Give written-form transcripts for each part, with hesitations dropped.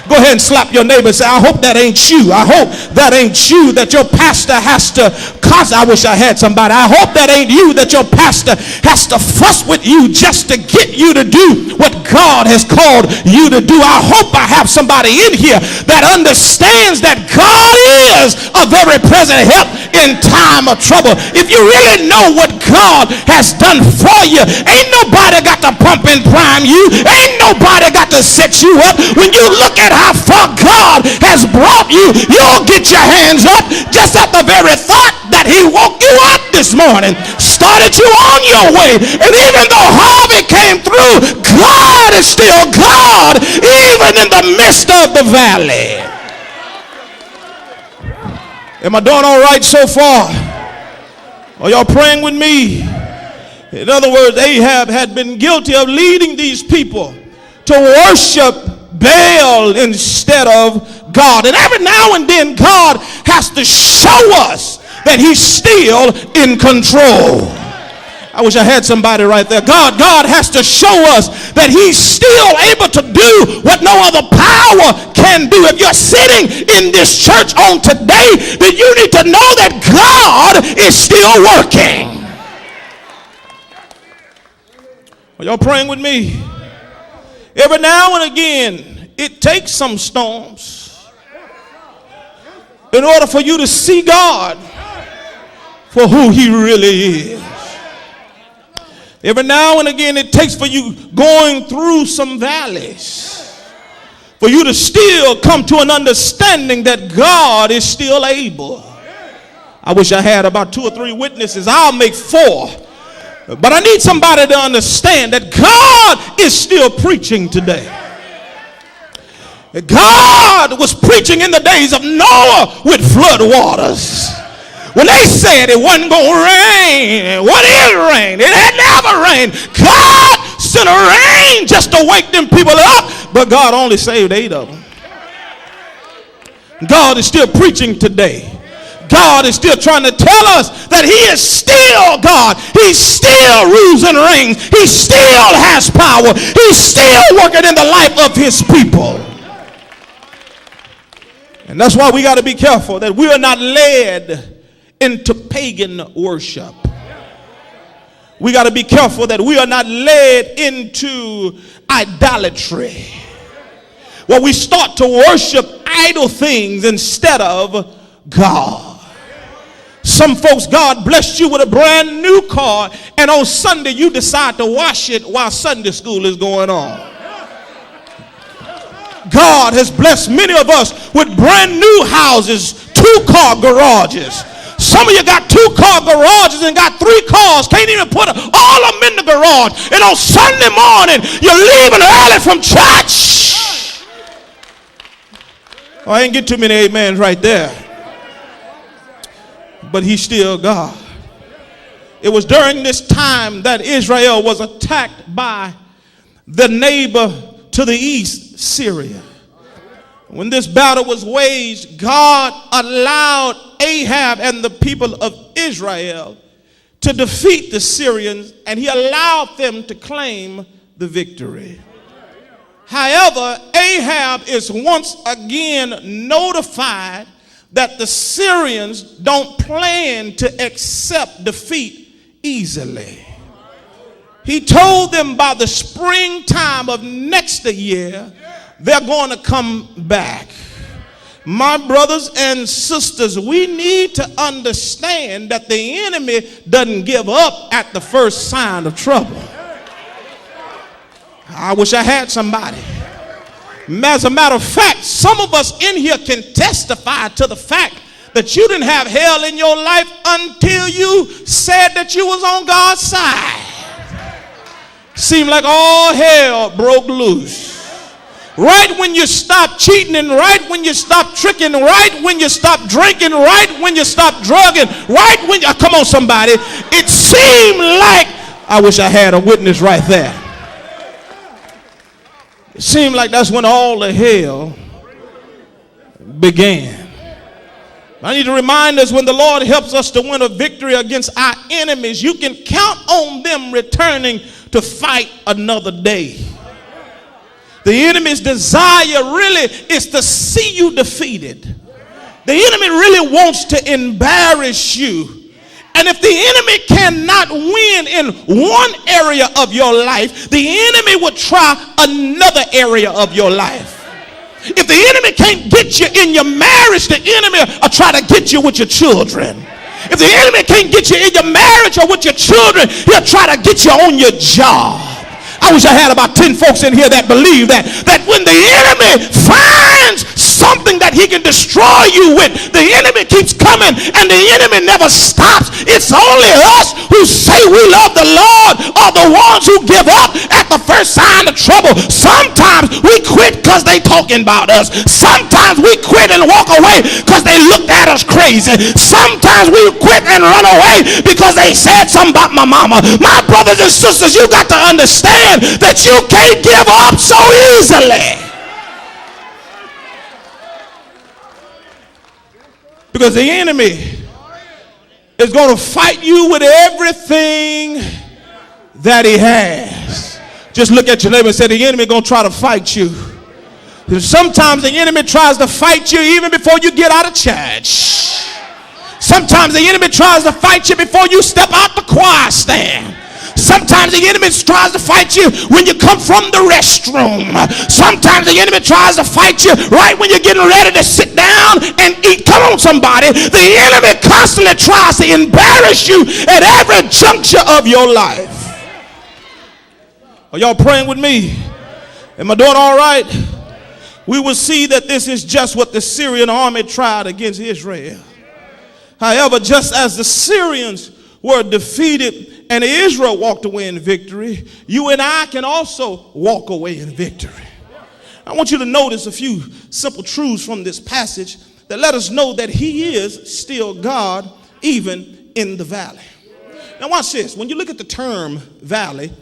Go ahead and slap your neighbor and say, I hope that ain't you. I hope that ain't you that your pastor has to I wish I had somebody. I hope that ain't you that your pastor has to fuss with you just to get you to do what God has called you to do. I hope I have somebody in here that understands that God is a very present help in time of trouble. If you really know what God has done for you, ain't nobody got to pump and prime you. Ain't nobody got to set you up. When you look at how far God has brought you, you'll get your hands up just at the very thought that he woke you up this morning, started you on your way. And even though Harvey came through, God is still God, even in the midst of the valley. Am I doing all right so far? Are y'all praying with me? In other words, Ahab had been guilty of leading these people to worship Baal instead of God. And every now and then God has to show us that he's still in control. I wish I had somebody right there. God has to show us that he's still able to do what no other power can do. If you're sitting in this church on today, then you need to know that God is still working. Are y'all praying with me? Every now and again, it takes some storms in order for you to see God for who he really is. Every now and again, it takes for you going through some valleys for you to still come to an understanding that God is still able. I wish I had about 2 or 3 witnesses. I'll make 4. But I need somebody to understand that God is still preaching today. God was preaching in the days of Noah with flood waters. When they said it wasn't going to rain, what is rain? It had never rained. God sent a rain just to wake them people up, but God only saved 8 of them. God is still preaching today. God is still trying to tell us that he is still God. He still rules and reigns. He still has power. He's still working in the life of his people. And that's why we got to be careful that we are not led into pagan worship. We got to be careful that we are not led into idolatry, where we start to worship idol things instead of God. Some folks, God blessed you with a brand new car, and on Sunday you decide to wash it while Sunday school is going on. God has blessed many of us with brand new houses, 2-car garages. Some of you got 2-car garages and got 3 cars. Can't even put all of them in the garage. And on Sunday morning, you're leaving early from church. Oh, I ain't get too many amens right there. But he's still God. It was during this time that Israel was attacked by the neighbor to the east, Syria. When this battle was waged, God allowed Ahab and the people of Israel to defeat the Syrians, and he allowed them to claim the victory. However, Ahab is once again notified that the Syrians don't plan to accept defeat easily. He told them by the springtime of next year, they're going to come back. My brothers and sisters, we need to understand that the enemy doesn't give up at the first sign of trouble. I wish I had somebody. As a matter of fact, some of us in here can testify to the fact that you didn't have hell in your life until you said that you was on God's side. Seemed like all hell broke loose. Right when you stop cheating, and right when you stop tricking, right when you stop drinking, right when you stop drugging, right when you, come on somebody, it seemed like, I wish I had a witness right there. It seemed like that's when all the hell began. I need to remind us, when the Lord helps us to win a victory against our enemies, you can count on them returning to fight another day. The enemy's desire really is to see you defeated. The enemy really wants to embarrass you. And if the enemy cannot win in one area of your life, the enemy will try another area of your life. If the enemy can't get you in your marriage, the enemy will try to get you with your children. If the enemy can't get you in your marriage or with your children, he'll try to get you on your job. I wish I had about 10 folks in here that believe that when the enemy finds something that he can destroy you with, the enemy keeps coming and the enemy never stops. It's only us who say we love the Lord are the ones who give up at the first sign of trouble. Sometimes we quit because they talking about us. Sometimes we quit and walk away because they looked at us crazy. Sometimes we quit and run away because they said something about my mama. My brothers and sisters, you got to understand that you can't give up so easily. Because the enemy is going to fight you with everything that he has. Just look at your neighbor and say, the enemy is going to try to fight you. Sometimes the enemy tries to fight you even before you get out of church. Sometimes the enemy tries to fight you before you step out the choir stand. Sometimes the enemy tries to fight you when you come from the restroom. Sometimes the enemy tries to fight you right when you're getting ready to sit down and eat. Come on, somebody. The enemy constantly tries to embarrass you at every juncture of your life. Are y'all praying with me? Am I doing all right? We will see that this is just what the Syrian army tried against Israel. However, just as the Syrians were defeated and Israel walked away in victory, you and I can also walk away in victory. I want you to notice a few simple truths from this passage that let us know that he is still God even in the valley. Now watch this. When you look at the term valley,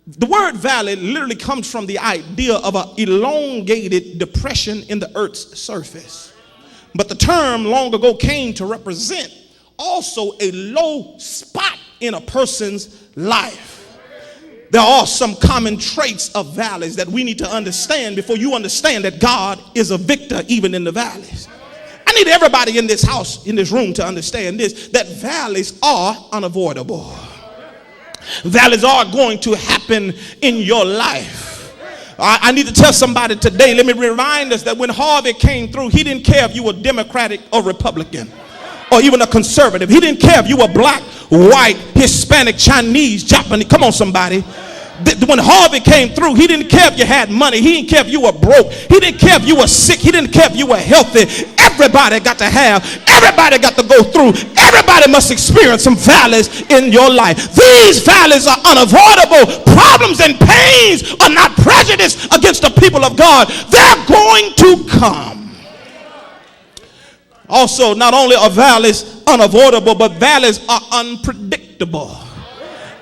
the word valley literally comes from the idea of an elongated depression in the earth's surface. But the term long ago came to represent also a low spot in a person's life. There are some common traits of valleys that we need to understand before you understand that God is a victor even in the valleys. I need everybody in this house, in this room, to understand this, that valleys are unavoidable. Valleys are going to happen in your life. I need to tell somebody today, let me remind us that when Harvey came through, he didn't care if you were Democratic or Republican or even a conservative. He didn't care if you were black, white, Hispanic, Chinese, Japanese. Come on, somebody. When Harvey came through, he didn't care if you had money. He didn't care if you were broke. He didn't care if you were sick. He didn't care if you were healthy. Everybody got to have. Everybody got to go through. Everybody must experience some valleys in your life. These valleys are unavoidable. Problems and pains are not prejudice against the people of God. They're going to come. Also, not only are valleys unavoidable, but valleys are unpredictable.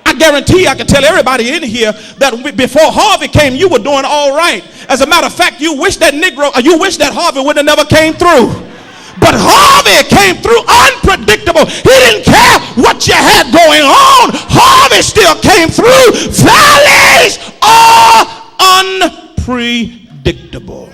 I guarantee I can tell everybody in here that before Harvey came, you were doing all right. As a matter of fact, you wish that Harvey would have never came through. But Harvey came through unpredictable. He didn't care what you had going on. Harvey still came through. Valleys are unpredictable.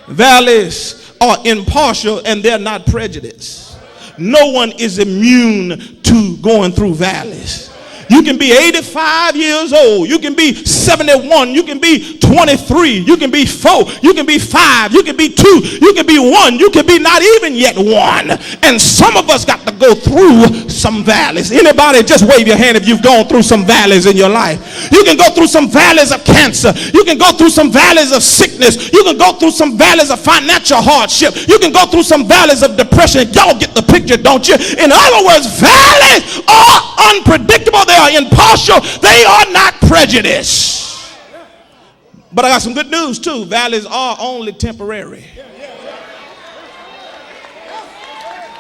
Valleys are impartial and they're not prejudiced. No one is immune to going through valleys. You can be 85 years old. You can be 71. You can be 23. You can be 4. You can be 5. You can be 2. You can be 1. You can be not even yet 1. And some of us got to go through some valleys. Anybody, just wave your hand if you've gone through some valleys in your life. You can go through some valleys of cancer. You can go through some valleys of sickness. You can go through some valleys of financial hardship. You can go through some valleys of depression. Y'all get the picture, don't you? In other words, valleys are unpredictable. They are impartial. They are not prejudiced. But I got some good news too. Valleys are only temporary.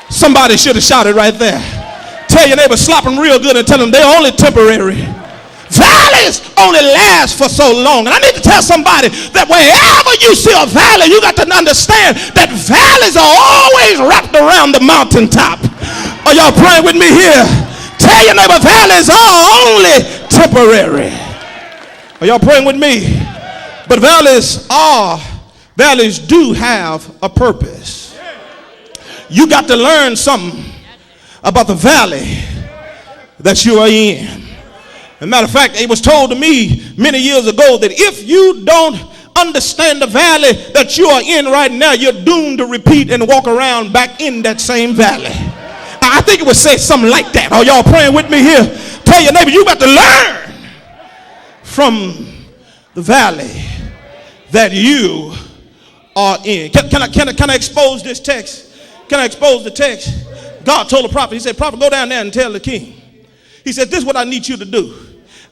Somebody should have shouted right there. Tell your neighbor, slap them real good and tell them they're only temporary. Valleys only last for so long. And I need to tell somebody that wherever you see a valley, you got to understand that valleys are always wrapped around the mountaintop. Are y'all praying with me here? Tell your neighbor, valleys are only temporary. Are y'all praying with me? But valleys do have a purpose. You got to learn something about the valley that you are in. As a matter of fact, it was told to me many years ago that if you don't understand the valley that you are in right now, you're doomed to repeat and walk around back in that same valley. I think it would say something like that. Are y'all praying with me here? Tell your neighbor, you got to learn from the valley that you are in. Can I expose this text? Can I expose the text? God told the prophet, he said, prophet, go down there and tell the king. He said, this is what I need you to do.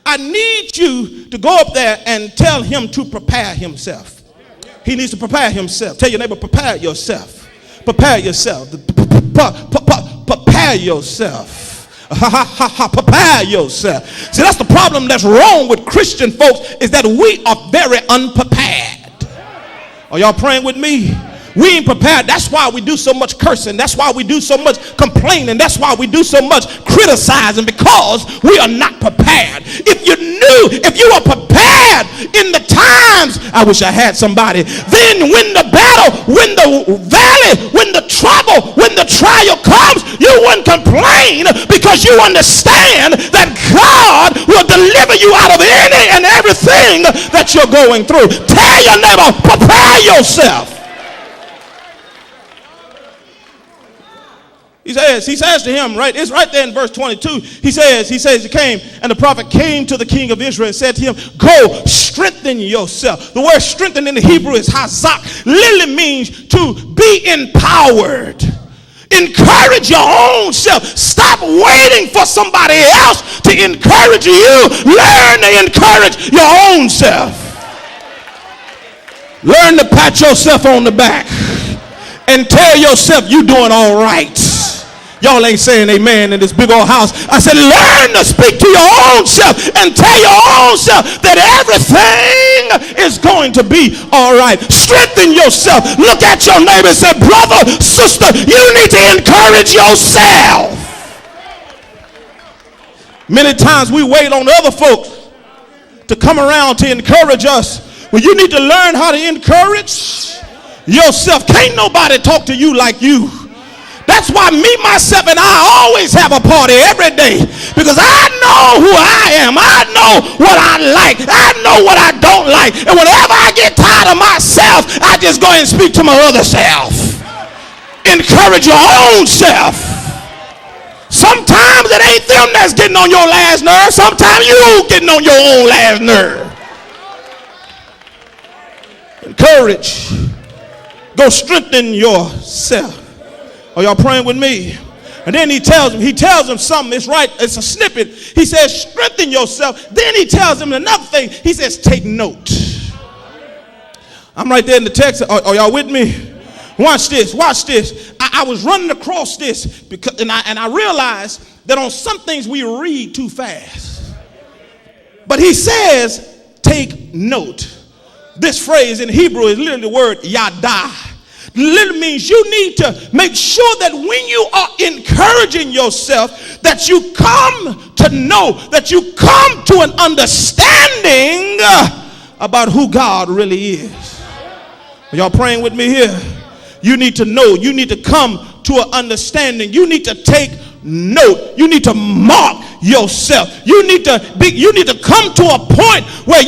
I need you to go up there and tell him to prepare himself. He needs to prepare himself. Tell your neighbor, prepare yourself. Prepare yourself. Prepare yourself. Prepare yourself. See, that's the problem that's wrong with Christian folks, is that we are very unprepared. Are y'all praying with me? We ain't prepared. That's why we do so much cursing. That's why we do so much complaining. That's why we do so much criticizing, because we are not prepared. If you were prepared in the times, I wish I had somebody, then when the battle, when the valley, when the trouble, when the trial comes, you wouldn't complain, because you understand that God will deliver you out of any and everything that you're going through. Tell your neighbor, prepare yourself. He says to him, right, it's right there in verse 22. He says he came, and the prophet came to the king of Israel and said to him, go strengthen yourself. The word strengthen in the Hebrew is hazak. Literally means to be empowered. Encourage your own self. Stop waiting for somebody else to encourage you. Learn to encourage your own self. Learn to pat yourself on the back and tell yourself you're doing all right. Y'all ain't saying amen in this big old house. I said, learn to speak to your own self and tell your own self that everything is going to be all right. Strengthen yourself. Look at your neighbor and say, brother, sister, you need to encourage yourself. Many times we wait on other folks to come around to encourage us. Well, you need to learn how to encourage yourself. Can't nobody talk to you like you. That's why me, myself, and I always have a party every day, because I know who I am. I know what I like. I know what I don't like. And whenever I get tired of myself, I just go and speak to my other self. Encourage your own self. Sometimes it ain't them that's getting on your last nerve. Sometimes you getting on your own last nerve. Encourage. Go strengthen yourself. Are y'all praying with me? And then he tells him something. It's right. It's a snippet. He says, strengthen yourself. Then he tells him another thing. He says, take note. I'm right there in the text. Are y'all with me? Watch this. Watch this. I was running across this because, and I realized that on some things we read too fast. But he says, take note. This phrase in Hebrew is literally the word yada. Literally means you need to make sure that when you are encouraging yourself, that you come to know, that you come to an understanding about who God really is. Are y'all praying with me here? You need to know. You need to come to an understanding. You need to take note. You need to mark yourself. You need to come to a point where